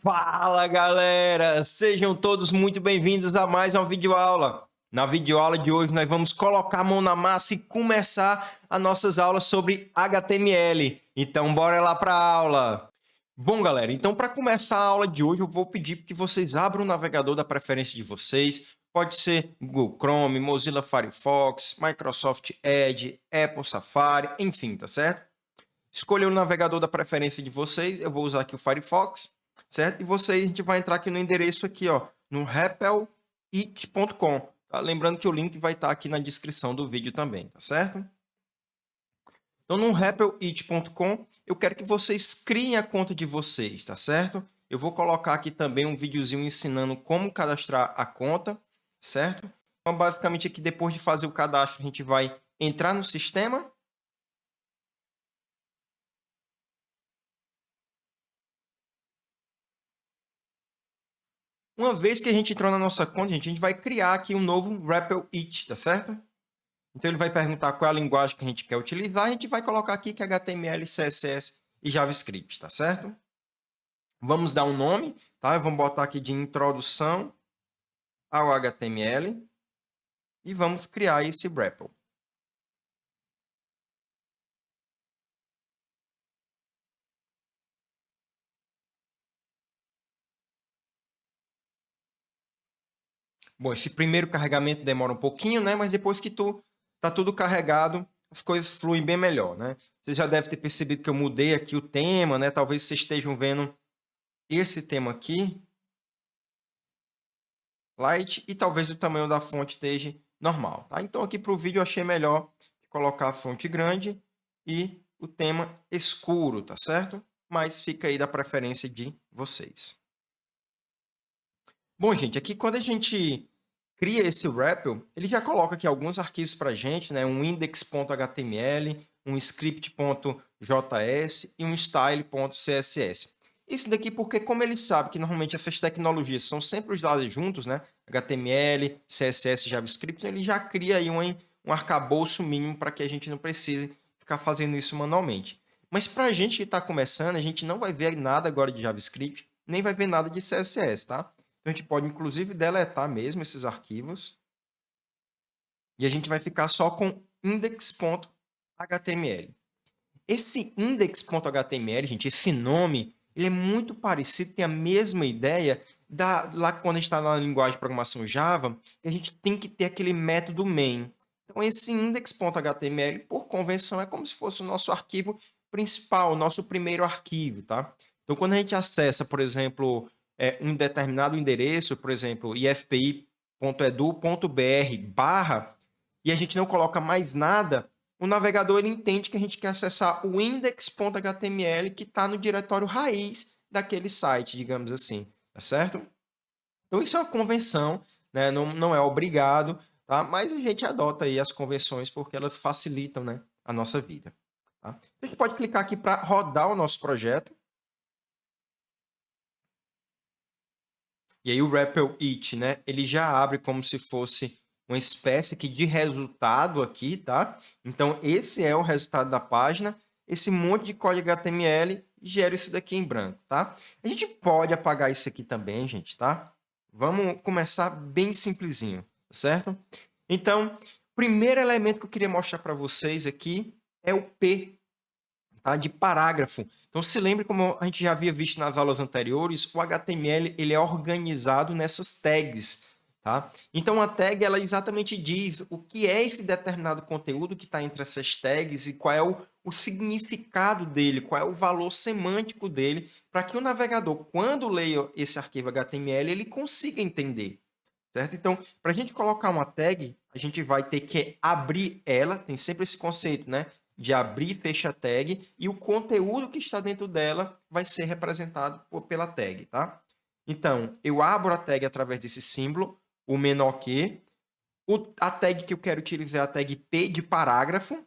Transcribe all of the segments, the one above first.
Fala galera, sejam todos muito bem-vindos a mais uma videoaula. Na videoaula de hoje nós vamos colocar a mão na massa e começar as nossas aulas sobre HTML. Então bora lá para a aula. Bom galera, então para começar a aula de hoje eu vou pedir que vocês abram o navegador da preferência de vocês. Pode ser Google Chrome, Mozilla Firefox, Microsoft Edge, Apple Safari, enfim, tá certo? Escolher o navegador da preferência de vocês, eu vou usar aqui o Firefox, certo? E a gente vai entrar aqui no endereço aqui, ó, no repelite.com, tá? Lembrando que o link vai estar aqui na descrição do vídeo também, tá certo? Então, no repelite.com, eu quero que vocês criem a conta de vocês, tá certo? Eu vou colocar aqui também um videozinho ensinando como cadastrar a conta, certo? Então, basicamente, aqui depois de fazer o cadastro, a gente vai entrar no sistema. Uma vez que a gente entrou na nossa conta, a gente vai criar aqui um novo REPL-IT, tá certo? Então, ele vai perguntar qual é a linguagem que a gente quer utilizar. A gente vai colocar aqui que é HTML, CSS e JavaScript, tá certo? Vamos dar um nome, tá? Vamos botar aqui de introdução ao HTML e vamos criar esse REPL. Bom, esse primeiro carregamento demora um pouquinho, né? Mas depois que tá tudo carregado, as coisas fluem bem melhor, né? Você já deve ter percebido que eu mudei aqui o tema, né? Talvez vocês estejam vendo esse tema aqui, light, e talvez o tamanho da fonte esteja normal, tá? Então aqui para o vídeo eu achei melhor colocar a fonte grande e o tema escuro, tá certo? Mas fica aí da preferência de vocês. Bom, gente, aqui quando a gente cria esse REPL, ele já coloca aqui alguns arquivos para a gente, né? Um index.html, um script.js e um style.css. Isso daqui porque, como ele sabe que normalmente essas tecnologias são sempre usadas juntos, né? HTML, CSS, JavaScript, ele já cria aí um arcabouço mínimo para que a gente não precise ficar fazendo isso manualmente. Mas para a gente que está começando, a gente não vai ver nada agora de JavaScript, nem vai ver nada de CSS, tá? Então, a gente pode, inclusive, deletar mesmo esses arquivos. E a gente vai ficar só com index.html. Esse index.html, gente, esse nome, ele é muito parecido, tem a mesma ideia lá quando a gente está na linguagem de programação Java, a gente tem que ter aquele método main. Então, esse index.html, por convenção, é como se fosse o nosso arquivo principal, o nosso primeiro arquivo, tá? Então, quando a gente acessa, por exemplo, um determinado endereço, por exemplo, ifpi.edu.br/, e a gente não coloca mais nada, o navegador ele entende que a gente quer acessar o index.html que está no diretório raiz daquele site, digamos assim, tá certo? Então, isso é uma convenção, né? Não é obrigado, tá? Mas a gente adota aí as convenções porque elas facilitam, né, a nossa vida. Tá? A gente pode clicar aqui para rodar o nosso projeto. E aí o REPL-IT, né, ele já abre como se fosse uma espécie aqui de resultado aqui, tá? Então, esse é o resultado da página. Esse monte de código HTML gera isso daqui em branco, tá? A gente pode apagar isso aqui também, gente, tá? Vamos começar bem simplesinho, certo? Então, o primeiro elemento que eu queria mostrar para vocês aqui é o P, tá? De parágrafo. Então, se lembre, como a gente já havia visto nas aulas anteriores, o HTML ele é organizado nessas tags. Tá? Então, a tag ela exatamente diz o que é esse determinado conteúdo que está entre essas tags e qual é o significado dele, qual é o valor semântico dele, para que o navegador, quando leia esse arquivo HTML, ele consiga entender. Certo? Então, para a gente colocar uma tag, a gente vai ter que abrir ela, tem sempre esse conceito, né? De abrir e fechar tag, e o conteúdo que está dentro dela vai ser representado pela tag, tá? Então, eu abro a tag através desse símbolo, o menor que, a tag que eu quero utilizar é a tag P de parágrafo,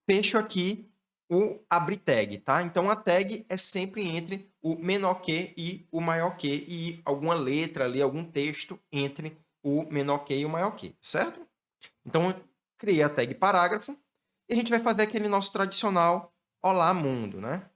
fecho aqui o abrir tag, tá? Então, a tag é sempre entre o menor que e o maior que, e alguma letra ali, algum texto entre o menor que e o maior que, certo? Então, eu criei a tag parágrafo, e a gente vai fazer aquele nosso tradicional Olá Mundo, né?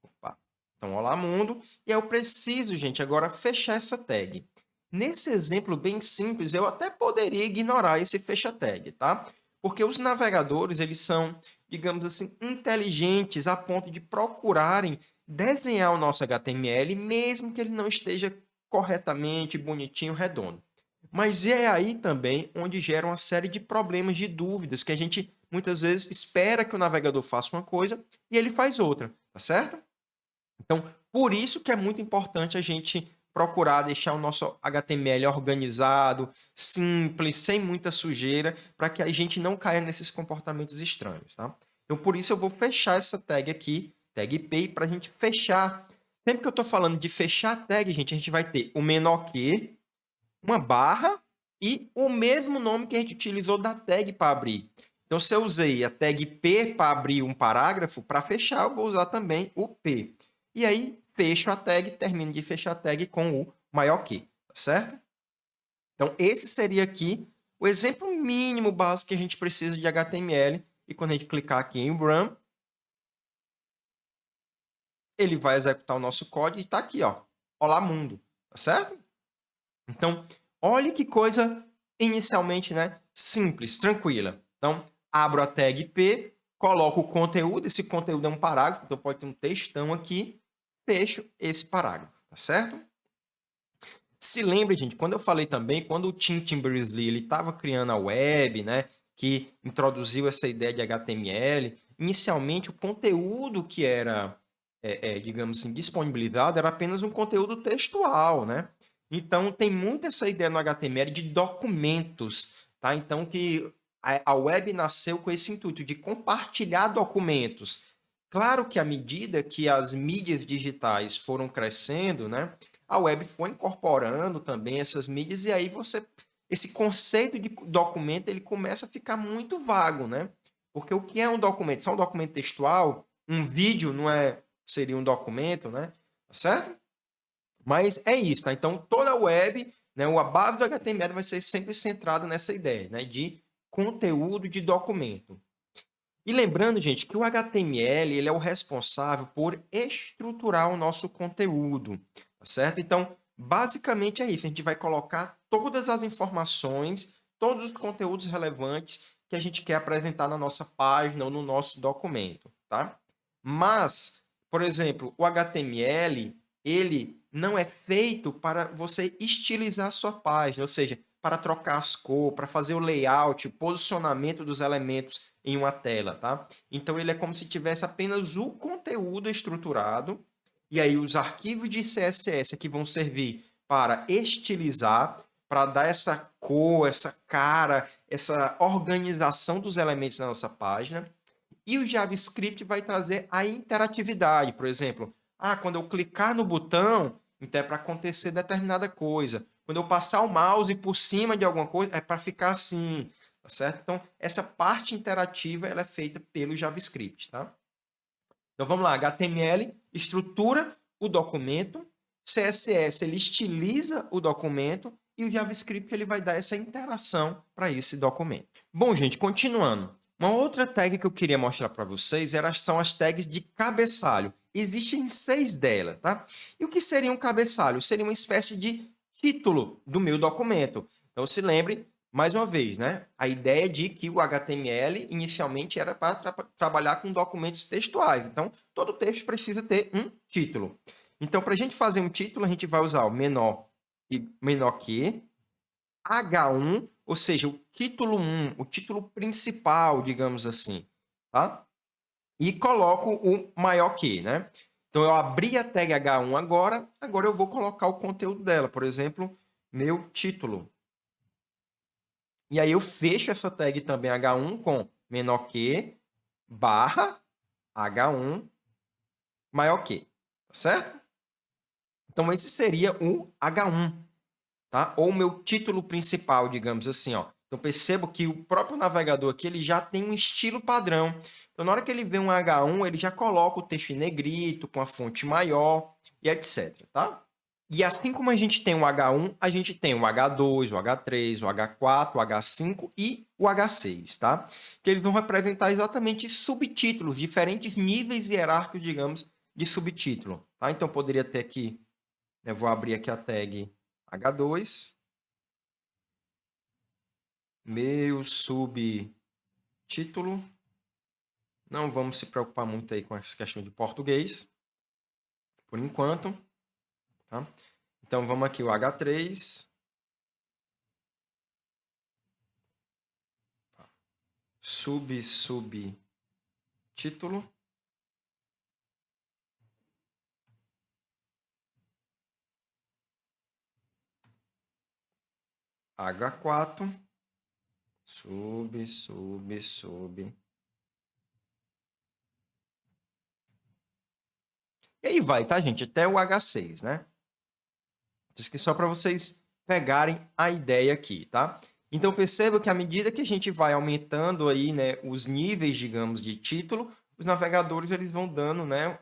Opa, Então, olá mundo. E aí eu preciso, gente, agora fechar essa tag. Nesse exemplo bem simples, eu até poderia ignorar esse fecha tag, tá? Porque os navegadores, eles são, digamos assim, inteligentes a ponto de procurarem desenhar o nosso HTML, mesmo que ele não esteja corretamente, bonitinho, redondo. Mas é aí também onde gera uma série de problemas, de dúvidas, que a gente muitas vezes espera que o navegador faça uma coisa e ele faz outra, tá certo? Então, por isso que é muito importante a gente procurar deixar o nosso HTML organizado, simples, sem muita sujeira, para que a gente não caia nesses comportamentos estranhos, tá? Então, por isso eu vou fechar essa tag aqui, tag P, para a gente fechar. Sempre que eu estou falando de fechar a tag, gente, a gente vai ter o menor que, uma barra e o mesmo nome que a gente utilizou da tag para abrir. Então, se eu usei a tag P para abrir um parágrafo, para fechar, eu vou usar também o P. E aí, fecho a tag, termino de fechar a tag com o maior que, tá certo? Então, esse seria aqui o exemplo mínimo básico que a gente precisa de HTML. E quando a gente clicar aqui em Run, ele vai executar o nosso código e está aqui, ó. Olá, mundo. Tá certo? Então, olha que coisa inicialmente, né, simples, tranquila. Então, abro a tag P, coloco o conteúdo, esse conteúdo é um parágrafo, então pode ter um textão aqui, fecho esse parágrafo, tá certo? Se lembre, gente, quando eu falei também, quando o Tim Berners-Lee ele estava criando a web, né, que introduziu essa ideia de HTML, inicialmente o conteúdo que era, digamos assim, disponibilizado era apenas um conteúdo textual, né? Então, tem muito essa ideia no HTML de documentos, tá? Então, que a web nasceu com esse intuito de compartilhar documentos. Claro que à medida que as mídias digitais foram crescendo, né, a web foi incorporando também essas mídias e aí esse conceito de documento ele começa a ficar muito vago, né? Porque o que é um documento? Só um documento textual, um vídeo não seria um documento, né? Tá certo? Mas é isso, tá? Então toda a web, né, a base do HTML vai ser sempre centrada nessa ideia, né, de conteúdo de documento. E lembrando, gente, que o HTML ele é o responsável por estruturar o nosso conteúdo, tá certo? Então, basicamente é isso. A gente vai colocar todas as informações, todos os conteúdos relevantes que a gente quer apresentar na nossa página ou no nosso documento, tá? Mas, por exemplo, o HTML, ele não é feito para você estilizar a sua página, ou seja, para trocar as cores, para fazer o layout, o posicionamento dos elementos em uma tela, tá? Então ele é como se tivesse apenas o conteúdo estruturado e aí os arquivos de CSS que vão servir para estilizar, para dar essa cor, essa cara, essa organização dos elementos na nossa página. E o JavaScript vai trazer a interatividade, por exemplo, quando eu clicar no botão, então é para acontecer determinada coisa. Quando eu passar o mouse por cima de alguma coisa, é para ficar assim, tá certo? Então, essa parte interativa ela é feita pelo JavaScript, tá? Então, vamos lá. HTML estrutura o documento, CSS ele estiliza o documento e o JavaScript ele vai dar essa interação para esse documento. Bom, gente, continuando. Uma outra tag que eu queria mostrar para vocês são as tags de cabeçalho. Existem 6 delas, tá? E o que seria um cabeçalho? Seria uma espécie de título do meu documento. Então, se lembre, mais uma vez, né? A ideia de que o HTML inicialmente era para trabalhar com documentos textuais. Então, todo texto precisa ter um título. Então, para a gente fazer um título, a gente vai usar o menor que, H1, ou seja, o título 1, o título principal, digamos assim, tá? E coloco o maior que, né? Então, eu abri a tag H1 agora eu vou colocar o conteúdo dela, por exemplo, meu título. E aí eu fecho essa tag também H1 com menor que, barra, H1, maior que, tá certo? Então, esse seria o H1, tá? Ou o meu título principal, digamos assim, ó. Então, percebo que o próprio navegador aqui, ele já tem um estilo padrão. Então, na hora que ele vê um H1, ele já coloca o texto em negrito, com a fonte maior e etc, tá? E assim como a gente tem o H1, a gente tem o H2, o H3, o H4, o H5 e o H6, tá? Que eles vão representar exatamente subtítulos, diferentes níveis hierárquicos, digamos, de subtítulo, tá? Então, poderia ter aqui, eu vou abrir aqui a tag H2, meu subtítulo. Não vamos se preocupar muito aí com essa questão de português, por enquanto, tá? Então, vamos aqui o H3. Subtítulo. H4. Sub. E aí vai, tá, gente? Até o H6, né? Isso aqui só para vocês pegarem a ideia aqui, tá? Então, perceba que à medida que a gente vai aumentando aí, né, os níveis, digamos, de título, os navegadores eles vão dando, né,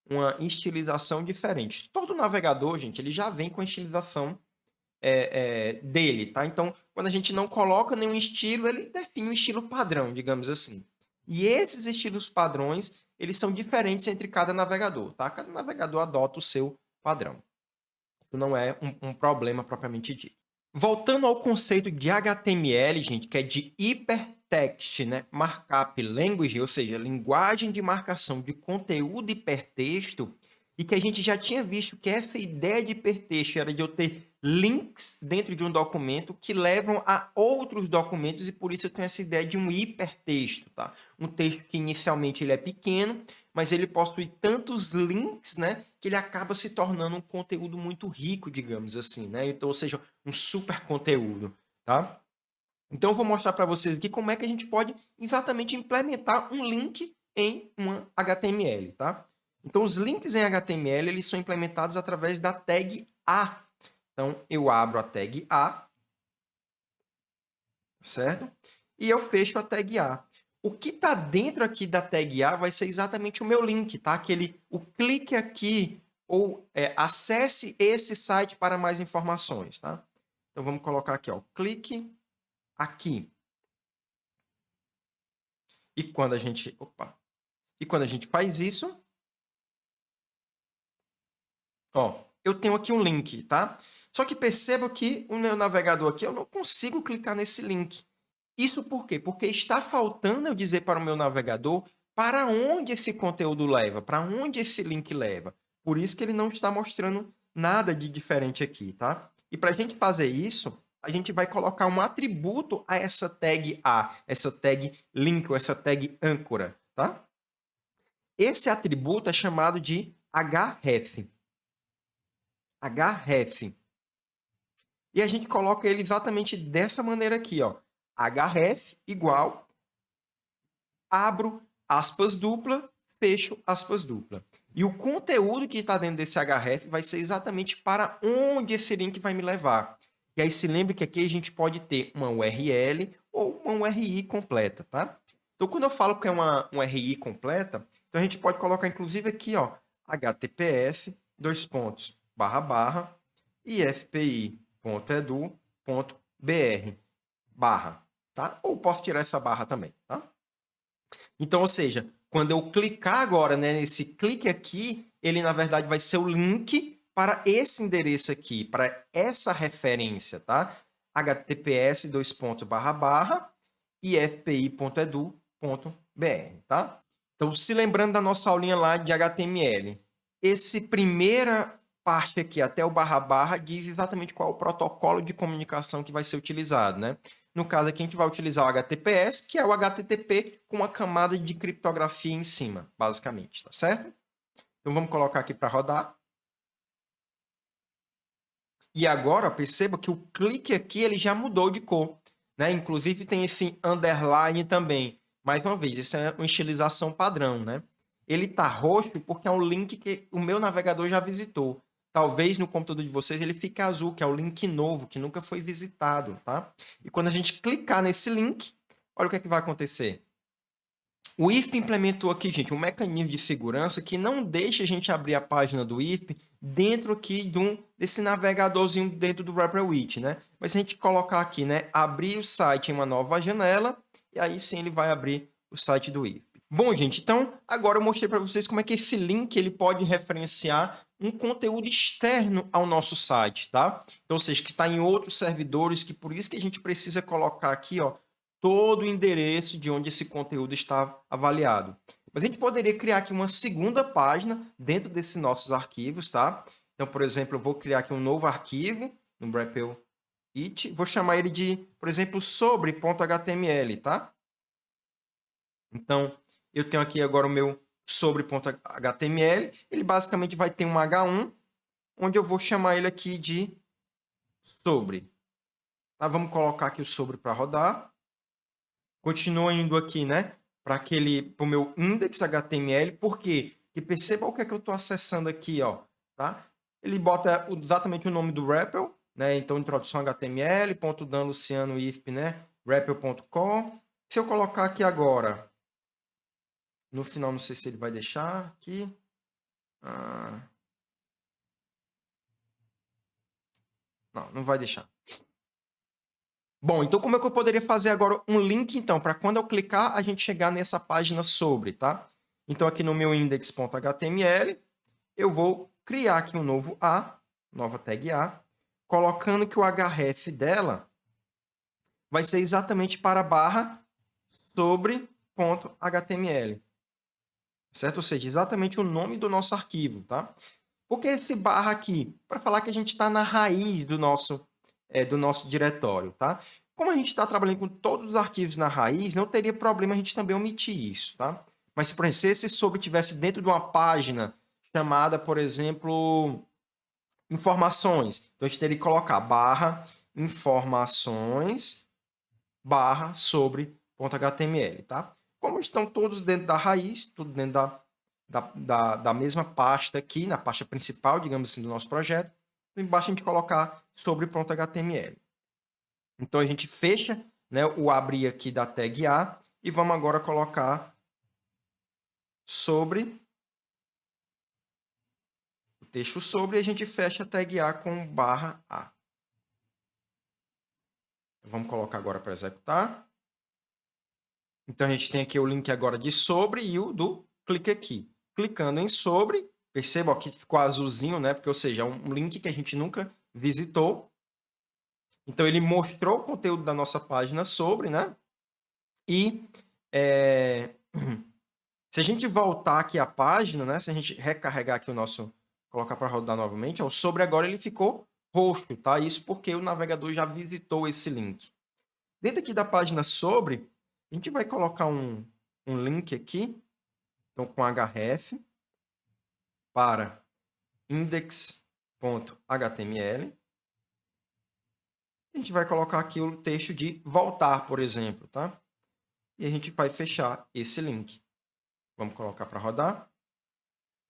uma estilização diferente. Todo navegador, gente, ele já vem com a estilização dele, tá? Então, quando a gente não coloca nenhum estilo, ele define um estilo padrão, digamos assim. E esses estilos padrões, eles são diferentes entre cada navegador, tá? Cada navegador adota o seu padrão. Isso não é um problema propriamente dito. Voltando ao conceito de HTML, gente, que é de Hypertext, né? Markup Language, ou seja, linguagem de marcação de conteúdo hipertexto, e que a gente já tinha visto que essa ideia de hipertexto era de eu ter links dentro de um documento que levam a outros documentos, e por isso eu tenho essa ideia de um hipertexto, tá? Um texto que inicialmente ele é pequeno, mas ele possui tantos links, né, que ele acaba se tornando um conteúdo muito rico, digamos assim, né? Então, ou seja, um super conteúdo, tá? Então, eu vou mostrar para vocês aqui como é que a gente pode exatamente implementar um link em uma HTML, tá? Então, os links em HTML, eles são implementados através da tag A. Então, eu abro a tag A, certo? E eu fecho a tag A. O que está dentro aqui da tag A vai ser exatamente o meu link, tá? O clique aqui ou acesse esse site para mais informações, tá? Então, vamos colocar aqui, ó, clique aqui. E quando a gente faz isso, ó, eu tenho aqui um link, tá? Só que perceba que o meu navegador aqui, eu não consigo clicar nesse link. Isso por quê? Porque está faltando eu dizer para o meu navegador para onde esse conteúdo leva, para onde esse link leva. Por isso que ele não está mostrando nada de diferente aqui, tá? E para a gente fazer isso, a gente vai colocar um atributo a essa tag A, essa tag link ou essa tag âncora, tá? Esse atributo é chamado de href. Href. E a gente coloca ele exatamente dessa maneira aqui, ó. Href igual, abro aspas dupla, fecho aspas dupla. E o conteúdo que está dentro desse href vai ser exatamente para onde esse link vai me levar. E aí se lembre que aqui a gente pode ter uma URL ou uma URI completa, tá? Então, quando eu falo que é uma URI completa, então a gente pode colocar inclusive aqui, ó, https ifpi.edu.br barra, tá? Ou posso tirar essa barra também, tá? Então, ou seja, quando eu clicar agora, né, nesse clique aqui, ele na verdade vai ser o link para esse endereço aqui, para essa referência, tá? https ifpi.edu.br, tá? Então, se lembrando da nossa aulinha lá de HTML, esse primeira parte aqui até o barra diz exatamente qual é o protocolo de comunicação que vai ser utilizado, né? No caso aqui, a gente vai utilizar o HTTPS, que é o HTTP com uma camada de criptografia em cima, basicamente, tá certo? Então, vamos colocar aqui para rodar. E agora, perceba que o clique aqui ele já mudou de cor, né? Inclusive, tem esse underline também. Mais uma vez, isso é uma estilização padrão, né? Ele está roxo porque é um link que o meu navegador já visitou. Talvez no computador de vocês ele fique azul, que é o link novo, que nunca foi visitado, tá? E quando a gente clicar nesse link, olha o que é que vai acontecer. O IFP implementou aqui, gente, um mecanismo de segurança que não deixa a gente abrir a página do IFP dentro aqui desse navegadorzinho dentro do RapidWitch, né? Mas se a gente colocar aqui, né, abrir o site em uma nova janela, e aí sim ele vai abrir o site do IFP. Bom, gente, então agora eu mostrei para vocês como é que esse link ele pode referenciar um conteúdo externo ao nosso site, tá? Então, ou seja, que está em outros servidores, que por isso que a gente precisa colocar aqui, ó, todo o endereço de onde esse conteúdo está avaliado. Mas a gente poderia criar aqui uma segunda página dentro desses nossos arquivos, tá? Então, por exemplo, eu vou criar aqui um novo arquivo no REPL It, vou chamar ele de, por exemplo, sobre.html, tá? Então, eu tenho aqui agora o meu sobre.html, ele basicamente vai ter um H1, onde eu vou chamar ele aqui de sobre. Tá? Vamos colocar aqui o sobre para rodar. Continua indo aqui, né? Para o meu index.html, por quê? Porque perceba o que é que eu estou acessando aqui, ó, tá? Ele bota exatamente o nome do REPL, né? Então, introdução HTML, ponto dan Luciano IFP, né? REPL.com. Se eu colocar aqui agora, no final, não sei se ele vai deixar aqui. Não, não vai deixar. Bom, então como é que eu poderia fazer agora um link, então, para quando eu clicar, a gente chegar nessa página sobre, tá? Então, aqui no meu index.html, eu vou criar aqui um novo A, nova tag A, colocando que o href dela vai ser exatamente para a barra sobre.html, certo? Ou seja, exatamente o nome do nosso arquivo, tá? Por que esse barra aqui? Para falar que a gente está na raiz do nosso diretório, tá? Como a gente está trabalhando com todos os arquivos na raiz, não teria problema a gente também omitir isso, tá? Mas, por exemplo, se esse sobre estivesse dentro de uma página chamada, por exemplo, informações, então a gente teria que colocar barra informações barra sobre.html, tá? Como estão todos dentro da raiz, tudo dentro da mesma pasta aqui, na pasta principal, digamos assim, do nosso projeto, embaixo a gente colocar sobre.html. Então, a gente fecha, né, o abrir aqui da tag A e vamos agora colocar sobre, o texto sobre, e a gente fecha a tag A com barra A. Vamos colocar agora para executar. Então, a gente tem aqui o link agora de sobre e o do clique aqui. Clicando em sobre, perceba que ficou azulzinho, né? Porque, ou seja, é um link que a gente nunca visitou. Então, ele mostrou o conteúdo da nossa página sobre, né? E se a gente voltar aqui à página, né? Se a gente recarregar aqui o nosso, colocar para rodar novamente, ó, o sobre agora ele ficou roxo, tá? Isso porque o navegador já visitou esse link. Dentro aqui da página sobre, a gente vai colocar um link aqui, então com href, para index.html. A gente vai colocar aqui o texto de voltar, por exemplo, tá? E a gente vai fechar esse link. Vamos colocar para rodar.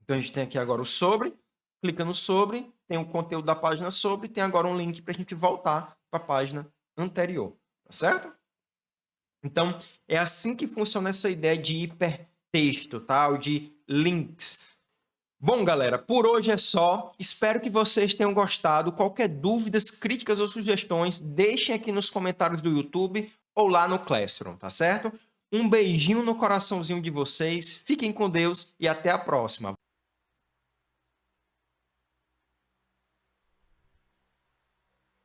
Então, a gente tem aqui agora o sobre. Clica no sobre, tem o conteúdo da página sobre, tem agora um link para a gente voltar para a página anterior, tá certo? Então, é assim que funciona essa ideia de hipertexto, tá? Ou de links. Bom, galera, por hoje é só. Espero que vocês tenham gostado. Qualquer dúvidas, críticas ou sugestões, deixem aqui nos comentários do YouTube ou lá no Classroom, tá certo? Um beijinho no coraçãozinho de vocês, fiquem com Deus e até a próxima.